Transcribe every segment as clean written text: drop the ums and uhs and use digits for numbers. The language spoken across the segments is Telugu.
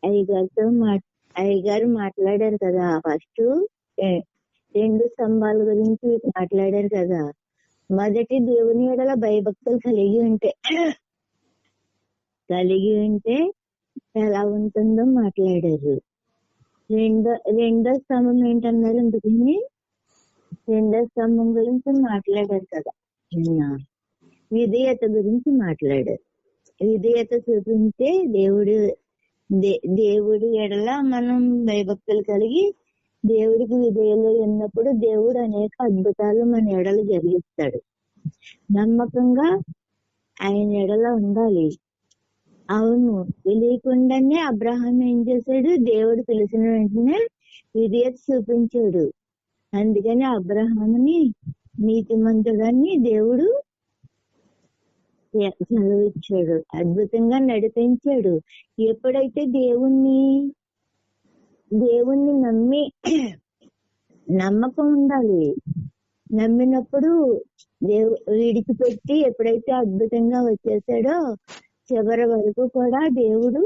అయ్యగారితో అయ్యగారు మాట్లాడారు కదా ఫస్ట్. 2 స్తంభాల గురించి మాట్లాడారు కదా. మొదటి దేవుని ఎడల భయభక్తులు కలిగి ఉంటే ఎలా ఉంటుందో మాట్లాడారు. రెండో స్తంభం ఏంటన్నారు అందుకని రెండో స్తంభం గురించి మాట్లాడారు కదా. విధేయత గురించి మాట్లాడారు. విధేయత చూపించే దేవుడి ఎడల మనం భయభక్తులు కలిగి దేవుడికి విధేయులు ఉన్నప్పుడు దేవుడు అనేక అద్భుతాలు మన ఎడలు జరిగిస్తాడు. నమ్మకంగా ఆయన ఎడల ఉండాలి. అవును, తెలియకుండానే అబ్రహాం ఏం చేశాడు? దేవుడు పిలిచిన వెంటనే విధేయత చూపించాడు. అందుకని అబ్రహాముని నీతిమంతుడాన్ని దేవుడు చదివించాడు, అద్భుతంగా నడిపించాడు. ఎప్పుడైతే దేవుణ్ణి నమ్మి నమ్మకం ఉండాలి. నమ్మినప్పుడు విడిచిపెట్టి ఎప్పుడైతే అద్భుతంగా వచ్చేసాడో చివరి వరకు కూడా దేవుణ్ణి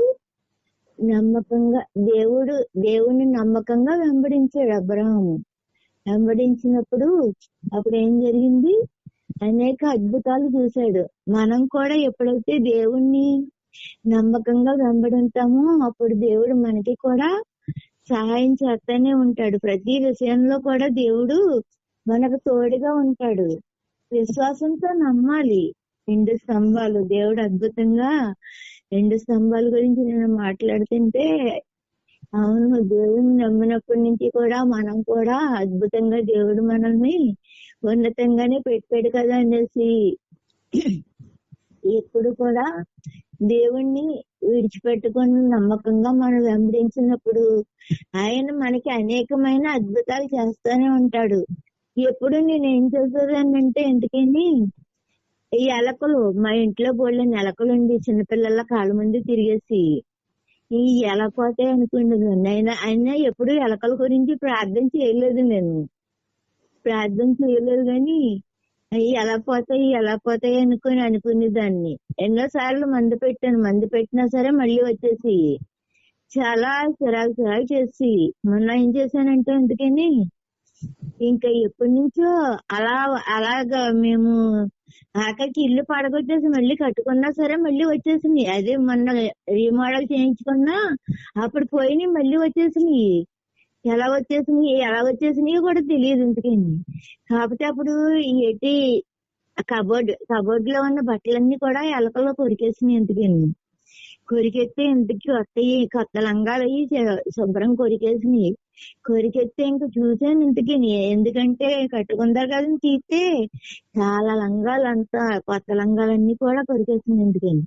నమ్మకంగా వెంబడించాడు అబ్రహాము. వెంబడించినప్పుడు అప్పుడు ఏం జరిగింది? అనేక అద్భుతాలు చూశాడు. మనం కూడా ఎప్పుడైతే దేవుణ్ణి నమ్మకంగా వెంబడింటామో అప్పుడు దేవుడు మనకి కూడా సహాయం చేస్తూనే ఉంటాడు. ప్రతి విషయంలో కూడా దేవుడు మనకు తోడుగా ఉంటాడు. విశ్వాసంతో నమ్మాలి. 2 స్తంభాలు దేవుడు అద్భుతంగా 2 స్తంభాల గురించి నేను మాట్లాడుతుంటే అవును, దేవుడిని నమ్మినప్పటి నుంచి కూడా మనం కూడా అద్భుతంగా దేవుడు మనల్ని ఉన్నతంగానే పెట్టాడు కదా అనేసి ఎప్పుడు కూడా దేవుణ్ణి విడిచిపెట్టుకుని నమ్మకంగా మనం వెంబడించినప్పుడు ఆయన మనకి అనేకమైన అద్భుతాలు చేస్తూనే ఉంటాడు. ఎప్పుడు నేనేం చేసేదానంటే ఎందుకని ఈ ఎలకలు మా ఇంట్లో బోళ్ళని ఎలకలుండి చిన్నపిల్లల కాళ్ళ ముందు తిరిగేసి ఈ ఎలకపోతే అనుకునేదాన్ని. అయినా ఎప్పుడు ఎలకల గురించి ప్రార్థన చేయలేదు కానీ ఎలా పోతాయి అనుకునేదాన్ని. ఎన్నోసార్లు మందు పెట్టినా సరే మళ్ళీ వచ్చేసి చాలా చిరాకు చేసి మొన్న ఏం చేశానంటే అందుకని ఇంకా ఎప్పటి నుంచో అలాగా మేము ఆఖరికి ఇల్లు పడగొట్టేసి మళ్ళీ కట్టుకున్నా సరే మళ్ళీ వచ్చేసినాయి. అదే మొన్న రీమోడల్ చేయించుకున్నా అప్పుడు పోయినాయి, మళ్ళీ వచ్చేసినాయి. ఎలా వచ్చేసినాయో కూడా తెలియదు ఎందుకని. కాకపోతే అప్పుడు ఏంటి కబోర్డ్ లో ఉన్న బట్టలన్నీ కూడా ఎలకల్లో కొరికేసినాయి. ఎందుకని కొరికెత్తే ఇంటికి కొత్త లంగాలు అయ్యి శుభ్రం కొరికేసినాయి. కొరికెత్తే ఇంకా చూసాను ఇంటికి. ఎందుకంటే కట్టుకుంటారు కదా తీస్తే చాలా లంగాలు అంతా కొత్త లంగాలన్నీ కూడా కొరికేసినాయి. ఎందుకని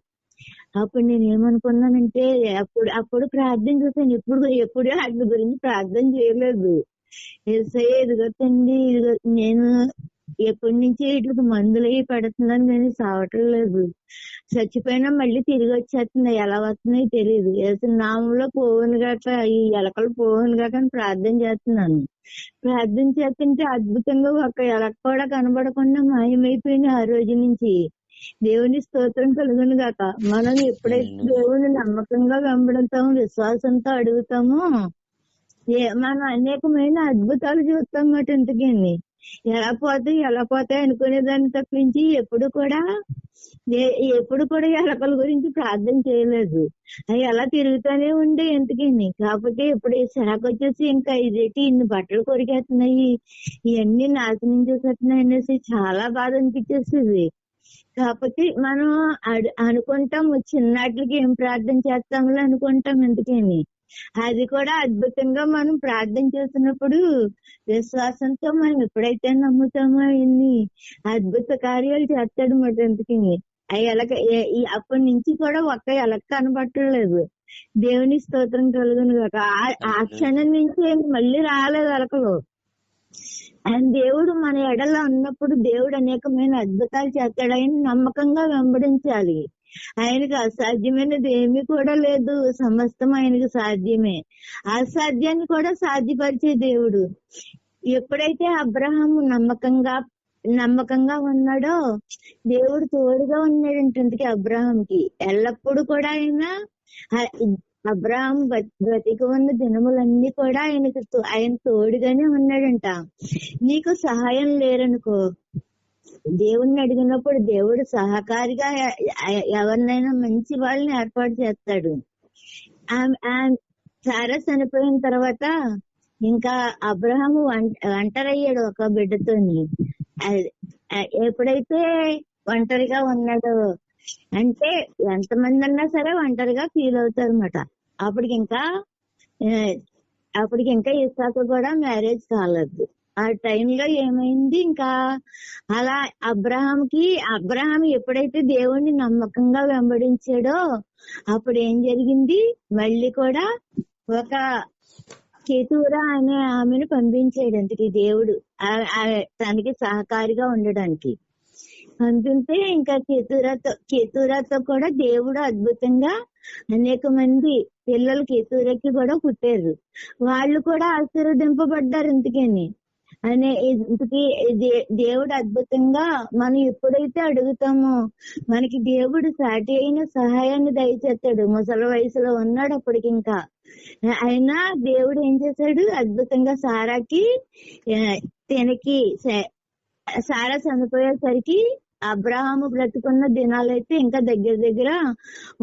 అప్పుడు నేనేమనుకున్నానంటే అప్పుడు ప్రార్థన చేశాను. ఎప్పుడు వాటి గురించి ప్రార్థన చేయలేదు. ఇదిగో తండ్రి, నేను ఎప్పటి నుంచి వీటికి మందులు పెడుతున్నాను కానీ సావటం లేదు. చచ్చిపోయినా మళ్ళీ తిరిగి వచ్చేస్తుంది. ఎలా వస్తున్నాయో తెలియదు. నామంలో పోవును గాక ఈ ఎలకలు పోవును గాక అని ప్రార్థన చేస్తున్నాను. ప్రార్థన చేస్తుంటే అద్భుతంగా ఒక ఎలక కూడా కనబడకుండా మాయమైపోయింది. ఆ రోజు నుంచి దేవుని స్తోత్రం కలుగును గాక. మనం ఎప్పుడైతే దేవుని నమ్మకంగా వెంబడతామో విశ్వాసంతో అడుగుతామో మనం అనేకమైన అద్భుతాలు చూస్తాం అన్నమాట. ఎందుకని ఎలా పోతాయి అనుకునేదాన్ని తప్పించి ఎప్పుడు కూడా ఎలకల గురించి ప్రార్థన చేయలేదు. అవి ఎలా తిరుగుతూనే ఉండే ఎందుకని. కాకపోతే ఇప్పుడు శాఖ వచ్చేసి ఇంకా ఇదేంటి ఇన్ని బట్టలు కొరికేస్తున్నాయి, ఇవన్నీ నాశనం చేసేస్తున్నాయి అనేసి చాలా బాధ అనిపించేస్తుంది. కాకపోతే మనం అనుకుంటాం చిన్నట్లకి ఏం ప్రార్థన చేస్తాంలే అనుకుంటాం. ఎందుకని అది కూడా అద్భుతంగా మనం ప్రార్థన చేసినప్పుడు విశ్వాసంతో మనం ఎప్పుడైతే నమ్ముతామో ఇన్ని అద్భుత కార్యాలు చేస్తాడు మాట. ఎందుకని అప్పటి నుంచి కూడా ఒక్క ఎలక కనబట్టలేదు. దేవుని స్తోత్రం కలుగును కాక. ఆ క్షణం నుంచి మళ్ళీ రాలేదు ఎలకలు. ఆయన దేవుడు మన ఎడలో ఉన్నప్పుడు దేవుడు అనేకమైన అద్భుతాలు చేస్తాడు. ఆయన నమ్మకంగా వెంబడించాలి. ఆయనకు అసాధ్యమైనది ఏమీ కూడా లేదు. సమస్తం ఆయనకు సాధ్యమే. అసాధ్యాన్ని కూడా సాధ్యపరిచే దేవుడు. ఎప్పుడైతే అబ్రహాము నమ్మకంగా ఉన్నాడో దేవుడు తోడుగా ఉన్నాడంటే అబ్రహాంకి ఎల్లప్పుడూ కూడా ఆయన అబ్రహాం బ్రతికి ఉన్న దినములన్నీ కూడా ఆయన తోడుగానే ఉన్నాడంట. నీకు సహాయం లేరనుకో, దేవుణ్ణి అడిగినప్పుడు దేవుడు సహకారిగా ఎవరినైనా మంచి వాళ్ళని ఏర్పాటు చేస్తాడు. సారా చనిపోయిన తర్వాత ఇంకా అబ్రహాము ఒంటరయ్యాడు ఒక బిడ్డతోని. ఎప్పుడైతే ఒంటరిగా ఉన్నాడో అంటే ఎంతమంది అన్నా సరే ఒంటరిగా ఫీల్ అవుతారు అన్నమాట. అప్పటికి ఇంకా ఇస్సాకు కూడా మ్యారేజ్ కాలేదు. ఆ టైంలో ఏమైంది, ఇంకా అలా అబ్రహాం ఎప్పుడైతే దేవుణ్ణి నమ్మకంగా వెంబడించాడో అప్పుడు ఏం జరిగింది, మళ్ళీ కూడా ఒక కేతూరా అనే ఆమెను పంపించాడు అందుకే దేవుడు తనకి సహకారిగా ఉండడానికి. పంపితే ఇంకా కేతూరాతో కూడా దేవుడు అద్భుతంగా అనేక మంది పిల్లలు కేతూరాకి కూడా పుట్టారు. వాళ్ళు కూడా ఆశీర్వదింపబడ్డారు. ఇంతకని ఇంతకీ దేవుడు అద్భుతంగా మనం ఎప్పుడైతే అడుగుతామో మనకి దేవుడు సాటి అయిన సహాయాన్ని దయచేస్తాడు. ముసలి వయసులో ఉన్నాడు అప్పటికి. ఇంకా అయినా దేవుడు ఏం చేశాడు, అద్భుతంగా సారాకి సారా చనిపోయేసరికి అబ్రహాము బ్రతుకున్న దినాలైతే ఇంకా దగ్గర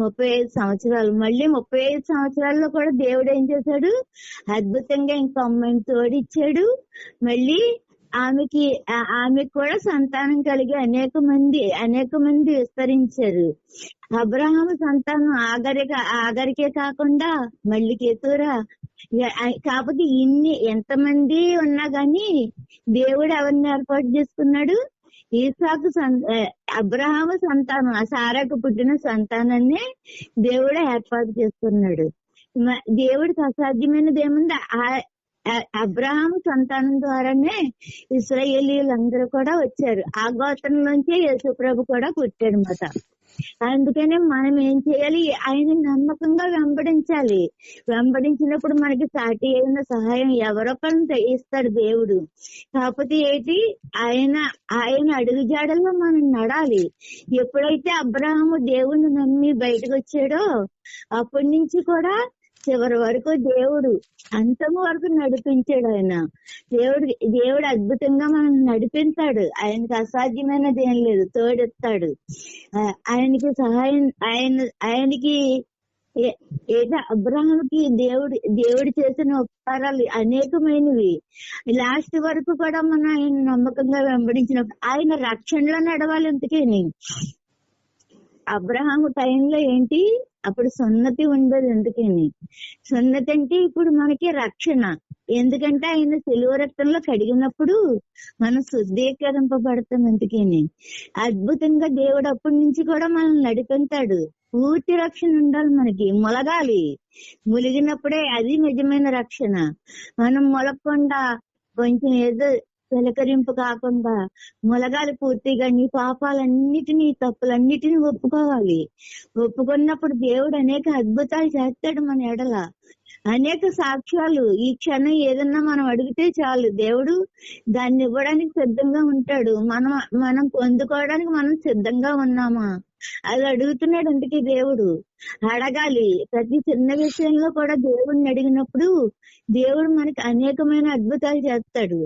35 సంవత్సరాలు. మళ్ళీ 35 సంవత్సరాల్లో కూడా దేవుడు ఏం చేశాడు, అద్భుతంగా ఇంకా అమ్మాయిని తోడిచ్చాడు. మళ్ళీ ఆమెకి కూడా సంతానం కలిగి అనేక మంది విస్తరించారు. అబ్రహాము సంతానం ఆగరికే కాకుండా మళ్ళీ కేతూరా. కాకపోతే ఎంతమంది ఉన్నా గాని దేవుడు ఎవరిని ఏర్పాటు చేసుకున్నాడు, ఈసాకు అబ్రహాము సంతానం, సారాకు పుట్టిన సంతానాన్ని దేవుడు ఏర్పాటు చేసుకున్నాడు. దేవుడికి అసాధ్యమైనది ఏముంది? అబ్రహాము సంతానం ద్వారానే ఇశ్రాయేలీయులందరూ కూడా వచ్చారు. ఆ గోత్రంలోంచే యేసుప్రభు కూడా పుట్టాడు అన్నమాట. అందుకనే మనం ఏం చేయాలి, ఆయన నమ్మకంగా వెంబడించాలి. వెంబడించినప్పుడు మనకి సాటి అయిన సహాయం ఎవరొకరిని ఇస్తాడు దేవుడు. కాకపోతే ఏంటి, ఆయన అడుగు జాడల్లో మనం నడాలి. ఎప్పుడైతే అబ్రహాము దేవుణ్ణి నమ్మి బయటకు వచ్చాడో అప్పటి నుంచి కూడా చివరి వరకు దేవుడు అంతము వరకు నడిపించాడు. దేవుడు అద్భుతంగా మనం నడిపిస్తాడు. ఆయనకి అసాధ్యమైనది ఏం లేదు, తోడెత్తాడు. ఆయనకి సహాయం ఆయనకి ఏదో అబ్రహాముకి దేవుడు చేసిన ఉపకారాలు అనేకమైనవి. లాస్ట్ వరకు కూడా మనం ఆయన నమ్మకంగా వెంబడించినప్పుడు ఆయన రక్షణలో నడవాలి. ఇంతకేని అబ్రహాము టైంలో ఏంటి, అప్పుడు సున్నతి ఉండదు. ఎందుకని సున్నతి అంటే ఇప్పుడు మనకి రక్షణ. ఎందుకంటే ఆయన సిలువ రక్తంలో కడిగినప్పుడు మనం శుద్ధీకరింపబడతాం. అందుకని అద్భుతంగా దేవుడు అప్పటి నుంచి కూడా మనం నడిపిస్తాడు. పూర్తి రక్షణ ఉండాలి మనకి. ములిగినప్పుడే అది నిజమైన రక్షణ. మనం మొలగకుండా కొంచెం ఏదో పిలకరింపు కాకుండా మొలగాలి పూర్తిగా. నీ పాపాలన్నిటినీ తప్పులన్నిటినీ ఒప్పుకోవాలి. ఒప్పుకున్నప్పుడు దేవుడు అనేక అద్భుతాలు చేస్తాడు మన ఎడల. అనేక సాక్ష్యాలు. ఈ క్షణం ఏదన్నా మనం అడిగితే చాలు, దేవుడు దాన్ని ఇవ్వడానికి సిద్ధంగా ఉంటాడు. మనం పొందుకోవడానికి మనం సిద్ధంగా ఉన్నామా అది అడుగుతున్నాడు. అందుకే దేవుడు అడగాలి. ప్రతి చిన్న విషయంలో కూడా దేవుడిని అడిగినప్పుడు దేవుడు మనకి అనేకమైన అద్భుతాలు చేస్తాడు.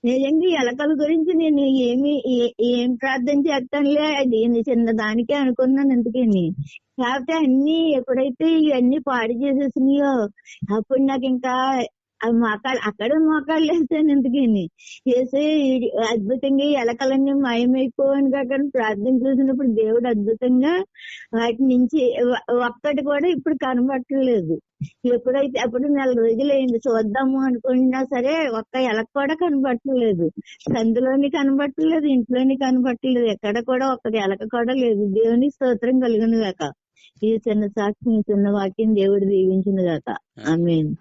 నిజంగా ఎలకల గురించి నేను ఏం ప్రార్థన చేస్తానులే, అది చిన్న దానికే అనుకున్నాను. ఎందుకని కాకపోతే ఎప్పుడైతే ఇవన్నీ పాడు చేసేసినాయో అప్పుడు నాకు ఇంకా అక్కడే మోకాళ్ళు వేసాను. ఎందుకని వేసే అద్భుతంగా ఎలకలన్నీ మాయమైపోయాను కాక ప్రార్థన చేసినప్పుడు దేవుడు అద్భుతంగా వాటి నుంచి ఒక్కటి కూడా ఇప్పుడు కనబట్టలేదు. ఎప్పుడైతే అప్పుడు 4 రోజులు అయింది చూద్దాము అనుకున్నా సరే ఒక్క ఎలక కూడా కనబట్టలేదు. సందులోని కనబట్టలేదు, ఇంట్లోని కనబట్టలేదు, ఎక్కడ కూడా ఒక్క ఎలక కూడా లేదు. దేవుని స్తోత్రం కలుగును గాక. ఈ చిన్న సాక్షి, చిన్న వాక్యం దేవుడు దీవించును గాక. ఆమేన్.